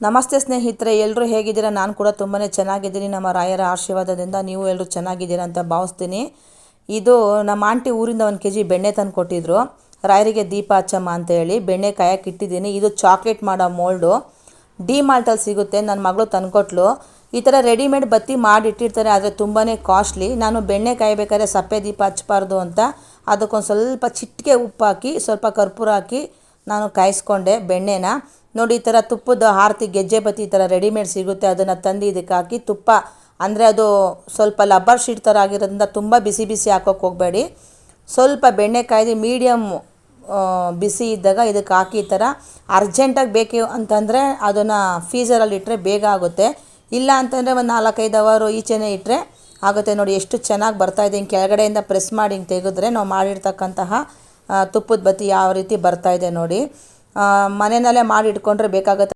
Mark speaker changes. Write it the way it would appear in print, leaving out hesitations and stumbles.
Speaker 1: ನಮಸ್ತೆ ಸ್ನೇಹಿತರೆ, ಎಲ್ಲರೂ ಹೇಗಿದ್ದೀರಾ? ನಾನು ಕೂಡ ತುಂಬಾ ಚೆನ್ನಾಗಿದ್ದೀನಿ. ನಮ್ಮ ರಾಯರ ಆಶೀರ್ವಾದದಿಂದ ನೀವು ಎಲ್ಲರೂ ಚೆನ್ನಾಗಿದ್ದೀರಾ ಅಂತ ಭಾವಿಸ್ತೀನಿ. ಇದು ನಮ್ಮ ಆಂಟಿ ಊರಿಂದ 1 kg ಬೆಣ್ಣೆ ತಂದು ಕೊಟ್ಟಿದ್ರು. ರಾಯರಿಗೆ ದೀಪ ಹಚ್ಚಮ್ಮ ಅಂತ ಹೇಳಿ ಬೆಣ್ಣೆ ಕಾಯಕ್ಕೆ ಇಟ್ಟಿದ್ದೀನಿ. ಇದು ಚಾಕ್ಲೇಟ್ ಮಾಡೋ ಮೋಲ್ಡು, ಡಿ ಮಾಲ್ಟಲ್ಲಿ ಸಿಗುತ್ತೆ. ನನ್ನ ಮಗಳು ತಂದುಕೊಟ್ಲು. ಈ ಥರ ರೆಡಿಮೇಡ್ ಬತ್ತಿ ಮಾಡಿಟ್ಟಿರ್ತಾರೆ, ಆದರೆ ತುಂಬಾ ಕಾಸ್ಟ್ಲಿ. ನಾನು ಬೆಣ್ಣೆ ಕಾಯಬೇಕಾದ್ರೆ ಸಪ್ಪೆ ದೀಪ ಹಚ್ಚಬಾರ್ದು ಅಂತ ಅದಕ್ಕೊಂದು ಸ್ವಲ್ಪ ಚಿಟಿಕೆ ಉಪ್ಪು ಹಾಕಿ ಸ್ವಲ್ಪ ಕರ್ಪೂರ ಹಾಕಿ ನಾನು ಕಾಯಿಸ್ಕೊಂಡೆ ಬೆಣ್ಣೆನ. ನೋಡಿ, ಈ ಥರ ತುಪ್ಪದ ಆರತಿ ಗೆಜ್ಜೆ ಬತ್ತಿ ಈ ಥರ ರೆಡಿಮೇಡ್ ಸಿಗುತ್ತೆ. ಅದನ್ನು ತಂದು ಇದಕ್ಕೆ ಹಾಕಿ ತುಪ್ಪ ಅಂದರೆ ಅದು ಸ್ವಲ್ಪ ಲಬ್ಬರ್ ಶೀಟ್ ಥರ ಆಗಿರೋದ್ರಿಂದ ತುಂಬ ಬಿಸಿ ಬಿಸಿ ಹಾಕೋಕ್ಕೆ ಹೋಗಬೇಡಿ. ಸ್ವಲ್ಪ ಬೆಣ್ಣೆ ಕಾಯ್ದು ಮೀಡಿಯಮ್ ಬಿಸಿ ಇದ್ದಾಗ ಇದಕ್ಕೆ ಹಾಕಿ ಈ ಥರ ಅರ್ಜೆಂಟಾಗಿ ಬೇಕು ಅಂತಂದರೆ ಅದನ್ನು ಫೀಸರಲ್ಲಿ ಇಟ್ಟರೆ ಬೇಗ ಆಗುತ್ತೆ. ಇಲ್ಲ ಅಂತಂದರೆ ಒಂದು 4-5 ಅವರು ಈಚೆನೇ ಇಟ್ಟರೆ ಆಗುತ್ತೆ. ನೋಡಿ ಎಷ್ಟು ಚೆನ್ನಾಗಿ ಬರ್ತಾಯಿದೆ. ಹಿಂಗೆ ಕೆಳಗಡೆಯಿಂದ ಪ್ರೆಸ್ ಮಾಡಿ ಹಿಂಗೆ ತೆಗೆದ್ರೆ ನಾವು ಮಾಡಿರ್ತಕ್ಕಂತಹ ತುಪ್ಪದ ಬತ್ತಿ ಯಾವ ರೀತಿ ಬರ್ತಾಯಿದೆ ನೋಡಿ. ಮನೆಯಲ್ಲೇ ಮಾಡಿ ಇಟ್ಕೊಂಡ್ರೆ ಬೇಕಾಗುತ್ತೆ.